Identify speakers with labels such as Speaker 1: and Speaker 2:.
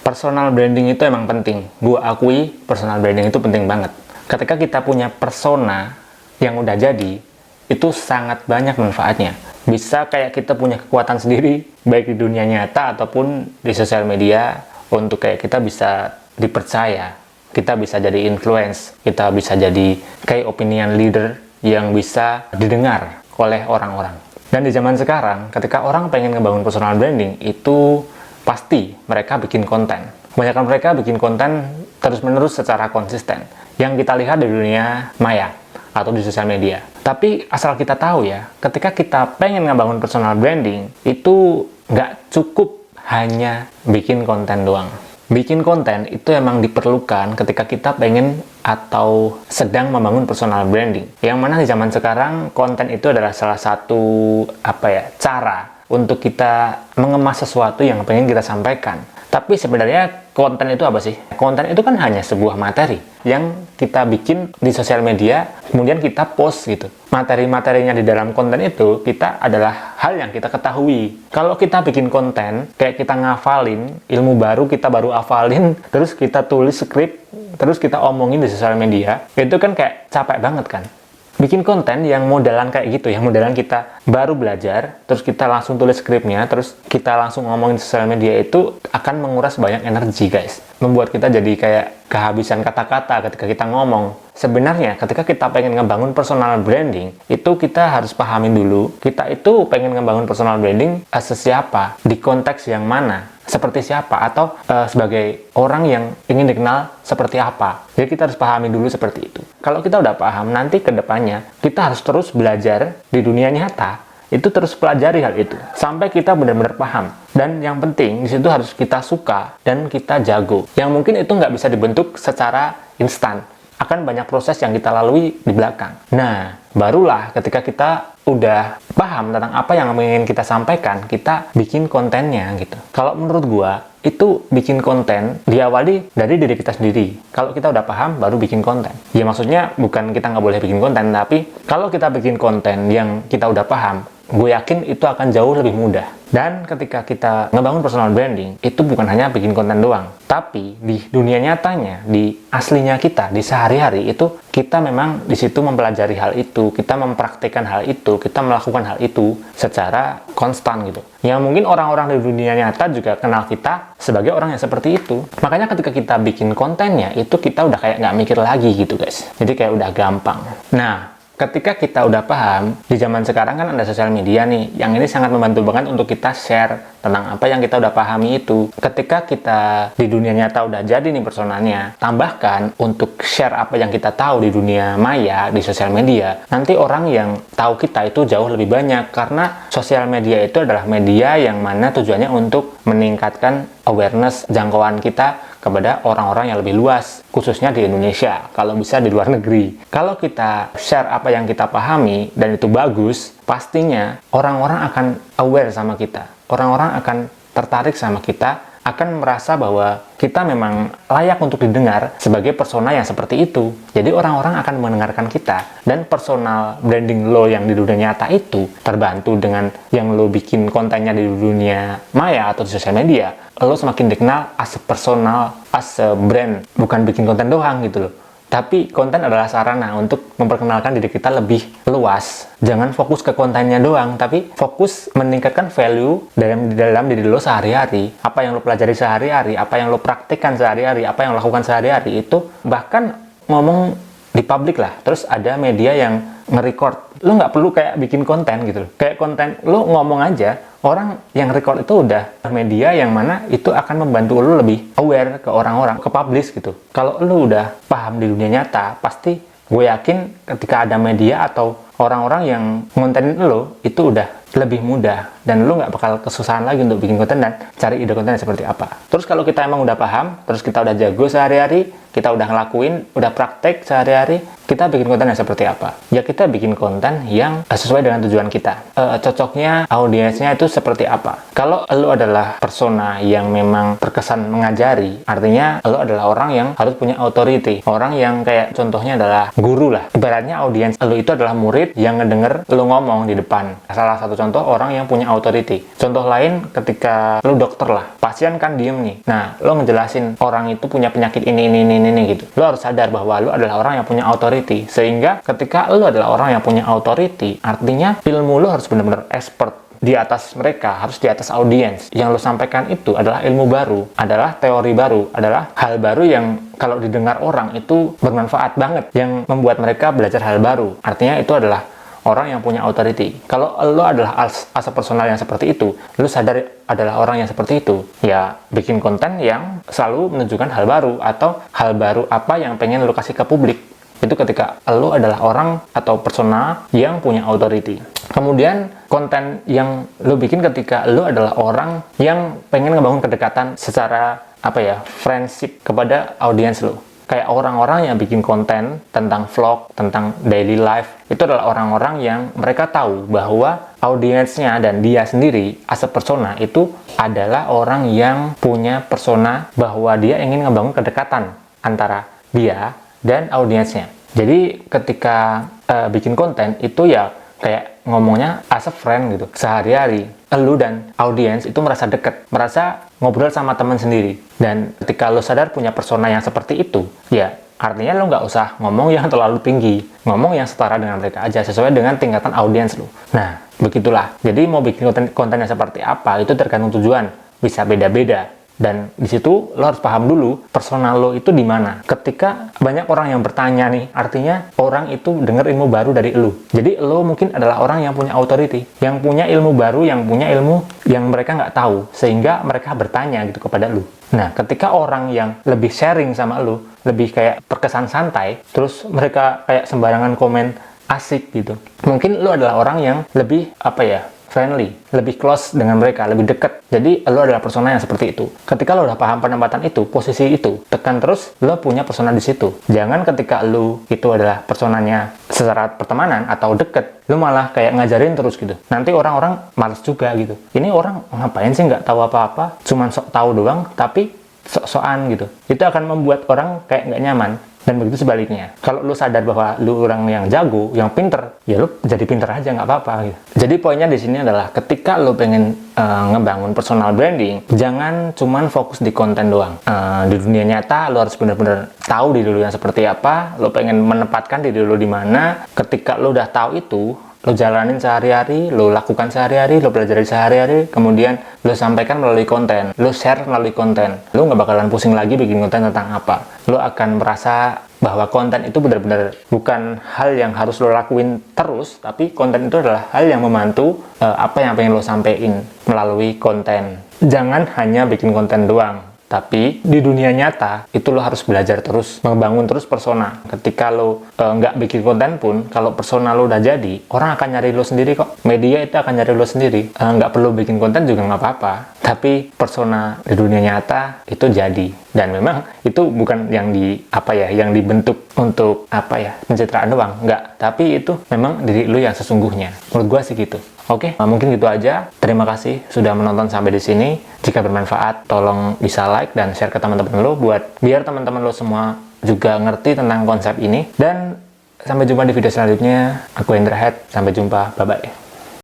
Speaker 1: Personal branding itu emang penting. Gue akui personal branding itu penting banget. Ketika kita punya persona yang udah jadi, itu sangat banyak manfaatnya. Bisa kayak kita punya kekuatan sendiri, baik di dunia nyata ataupun di sosial media, untuk kayak kita bisa dipercaya, kita bisa jadi influence, kita bisa jadi kayak opinion leader yang bisa didengar oleh orang-orang. Dan di zaman sekarang, ketika orang pengen ngebangun personal branding, itu pasti mereka bikin konten. Kebanyakan mereka bikin konten terus-menerus secara konsisten. Yang kita lihat di dunia maya atau di sosial media. Tapi asal kita tahu ya, ketika kita pengen ngebangun personal branding, itu nggak cukup hanya bikin konten doang. Bikin konten itu emang diperlukan ketika kita pengen atau sedang membangun personal branding. Yang mana di zaman sekarang, konten itu adalah salah satu cara untuk kita mengemas sesuatu yang pengen kita sampaikan. Tapi sebenarnya konten itu apa sih? Konten itu kan hanya sebuah materi yang kita bikin di sosial media, kemudian kita post gitu. Materi-materinya di dalam konten itu kita adalah hal yang kita ketahui. Kalau kita bikin konten, kayak kita ngafalin ilmu baru, kita baru hafalin, terus kita tulis skrip, terus kita omongin di sosial media, itu kan kayak capek banget kan? Bikin konten yang modelan kayak gitu, yang modelan kita baru belajar, terus kita langsung tulis skripnya, terus kita langsung ngomongin di sosial media, itu akan menguras banyak energi guys. Membuat kita jadi kayak kehabisan kata-kata ketika kita ngomong. Sebenarnya ketika kita pengen ngebangun personal branding, itu kita harus pahamin dulu, kita itu pengen ngebangun personal branding siapa, di konteks yang mana, seperti siapa, atau sebagai orang yang ingin dikenal seperti apa. Jadi kita harus pahami dulu seperti itu. Kalau kita udah paham, nanti ke depannya kita harus terus belajar di dunia nyata, itu terus pelajari hal itu sampai kita benar-benar paham. Dan yang penting di situ harus kita suka dan kita jago. Yang mungkin itu nggak bisa dibentuk secara instan. Akan banyak proses yang kita lalui di belakang. Nah, barulah ketika kita udah paham tentang apa yang ingin kita sampaikan, kita bikin kontennya gitu. Kalau menurut gua, itu bikin konten diawali dari diri kita sendiri. Kalau kita udah paham, baru bikin konten. Ya maksudnya bukan kita nggak boleh bikin konten, tapi kalau kita bikin konten yang kita udah paham, gue yakin itu akan jauh lebih mudah. Dan ketika kita ngebangun personal branding, itu bukan hanya bikin konten doang, tapi di dunia nyatanya, di aslinya kita, di sehari-hari itu kita memang di situ mempelajari hal itu, kita mempraktikkan hal itu, kita melakukan hal itu secara konstan gitu. Yang mungkin orang-orang di dunia nyata juga kenal kita sebagai orang yang seperti itu. Makanya ketika kita bikin kontennya, itu kita udah kayak nggak mikir lagi gitu guys. Jadi kayak udah gampang. Nah, ketika kita udah paham, di zaman sekarang kan ada sosial media nih, yang ini sangat membantu banget untuk kita share tentang apa yang kita udah pahami itu. Ketika kita di dunia nyata udah jadi nih personanya, tambahkan untuk share apa yang kita tahu di dunia maya, di sosial media, nanti orang yang tahu kita itu jauh lebih banyak, karena sosial media itu adalah media yang mana tujuannya untuk meningkatkan awareness, jangkauan kita kepada orang-orang yang lebih luas, khususnya di Indonesia, kalau bisa di luar negeri. Kalau kita share apa yang kita pahami dan itu bagus, pastinya orang-orang akan aware sama kita. Orang-orang akan tertarik sama kita, akan merasa bahwa kita memang layak untuk didengar sebagai persona yang seperti itu. Jadi orang-orang akan mendengarkan kita, dan personal branding lo yang di dunia nyata itu terbantu dengan yang lo bikin kontennya di dunia maya atau di sosial media. Lo semakin dikenal as a personal, as a brand, bukan bikin konten doang gitu loh. Tapi konten adalah sarana untuk memperkenalkan diri kita lebih luas. Jangan fokus ke kontennya doang, tapi fokus meningkatkan value dalam diri lo sehari-hari. Apa yang lo pelajari sehari-hari, apa yang lo praktikkan sehari-hari, apa yang lo lakukan sehari-hari, itu bahkan ngomong di publik lah. Terus ada media yang nge-record. Lo nggak perlu kayak bikin konten gitu loh. Kayak konten, lo ngomong aja, orang yang record itu udah media yang mana itu akan membantu lo lebih aware ke orang-orang, ke publish gitu. Kalau lo udah paham di dunia nyata, pasti gue yakin ketika ada media atau orang-orang yang ngontenin lo, itu udah lebih mudah, dan lo nggak bakal kesusahan lagi untuk bikin konten dan cari ide konten seperti apa. Terus kalau kita emang udah paham, terus kita udah jago sehari-hari, kita udah ngelakuin, udah praktek sehari-hari, Kita bikin konten yang seperti apa? Ya kita bikin konten yang sesuai dengan tujuan kita. Cocoknya audiensnya itu seperti apa? Kalau lo adalah persona yang memang terkesan mengajari, artinya lo adalah orang yang harus punya authority. Orang yang kayak contohnya adalah guru lah. Ibaratnya audiens lo itu adalah murid yang ngedenger lo ngomong di depan. Salah satu contoh orang yang punya authority. Contoh lain ketika lo dokter lah. Pasien kan diem nih. Nah, lo ngejelasin orang itu punya penyakit ini gitu. Lo harus sadar bahwa lo adalah orang yang punya authority. Sehingga ketika lo adalah orang yang punya authority, artinya ilmu lo harus benar-benar expert di atas mereka, harus di atas audiens. Yang lo sampaikan itu adalah ilmu baru, adalah teori baru, adalah hal baru yang kalau didengar orang itu bermanfaat banget, yang membuat mereka belajar hal baru. Artinya itu adalah orang yang punya authority. Kalau lo adalah as personal yang seperti itu, lo sadar adalah orang yang seperti itu, ya bikin konten yang selalu menunjukkan hal baru, atau hal baru apa yang pengen lo kasih ke publik. Itu ketika lo adalah orang atau persona yang punya authority. Kemudian konten yang lo bikin ketika lo adalah orang yang pengen ngebangun kedekatan secara friendship kepada audiens lo. Kayak orang-orang yang bikin konten tentang vlog, tentang daily life, itu adalah orang-orang yang mereka tahu bahwa audiensnya dan dia sendiri as a persona itu adalah orang yang punya persona bahwa dia ingin ngebangun kedekatan antara dia dan audiensnya. Jadi ketika bikin konten itu ya kayak ngomongnya as a friend gitu. Sehari-hari lu dan audiens itu merasa deket, merasa ngobrol sama teman sendiri. Dan ketika lu sadar punya persona yang seperti itu, ya artinya lu nggak usah ngomong yang terlalu tinggi, ngomong yang setara dengan mereka aja, sesuai dengan tingkatan audiens lu. Nah, begitulah. Jadi mau bikin konten yang seperti apa itu tergantung tujuan, bisa beda-beda. Dan di situ lo harus paham dulu personal lo itu di mana. Ketika banyak orang yang bertanya nih, artinya orang itu dengar ilmu baru dari lo. Jadi lo mungkin adalah orang yang punya authority, yang punya ilmu baru, yang punya ilmu yang mereka nggak tahu, sehingga mereka bertanya gitu kepada lo. Nah, ketika orang yang lebih sharing sama lo, lebih kayak terkesan santai, terus mereka kayak sembarangan komen asik gitu. Mungkin lo adalah orang yang lebih friendly, lebih close dengan mereka, lebih dekat. Jadi lo adalah persona yang seperti itu. Ketika lo udah paham penempatan itu, posisi itu, tekan terus, lo punya persona di situ. Jangan ketika lo itu adalah personanya secara pertemanan atau deket, lo malah kayak ngajarin terus gitu. Nanti orang-orang males juga gitu. Ini orang ngapain sih nggak tahu apa-apa, cuman sok tahu doang, tapi sok-sokan gitu. Itu akan membuat orang kayak nggak nyaman. Dan begitu sebaliknya. Kalau lu sadar bahwa lu orang yang jago, yang pinter, ya lu jadi pinter aja, nggak apa-apa gitu. Jadi poinnya di sini adalah ketika lu pengen ngebangun personal branding, jangan cuman fokus di konten doang. Di dunia nyata, lu harus benar-benar tahu diri lu yang seperti apa, lu pengen menempatkan diri lu di mana. Ketika lu udah tahu itu, lo jalanin sehari-hari, lo lakukan sehari-hari, lo pelajari sehari-hari, kemudian lo sampaikan melalui konten, lo share melalui konten. Lo nggak bakalan pusing lagi bikin konten tentang apa. Lo akan merasa bahwa konten itu benar-benar bukan hal yang harus lo lakuin terus, tapi konten itu adalah hal yang membantu apa yang pengen lo sampein melalui konten. Jangan hanya bikin konten doang. Tapi di dunia nyata itu lo harus belajar terus, membangun terus persona. Ketika lo nggak bikin konten pun, kalau persona lo udah jadi, orang akan nyari lo sendiri kok. Media itu akan nyari lo sendiri. Nggak perlu bikin konten juga nggak apa-apa. Tapi persona di dunia nyata itu jadi. Dan memang itu bukan yang yang dibentuk untuk pencitraan doang. Nggak. Tapi itu memang diri lo yang sesungguhnya. Menurut gua sih gitu. Oke, mungkin gitu aja. Terima kasih sudah menonton sampai di sini. Jika bermanfaat, tolong bisa like dan share ke teman-teman lo biar teman-teman lo semua juga ngerti tentang konsep ini. Dan sampai jumpa di video selanjutnya. Aku Indra Head. Sampai jumpa. Bye-bye.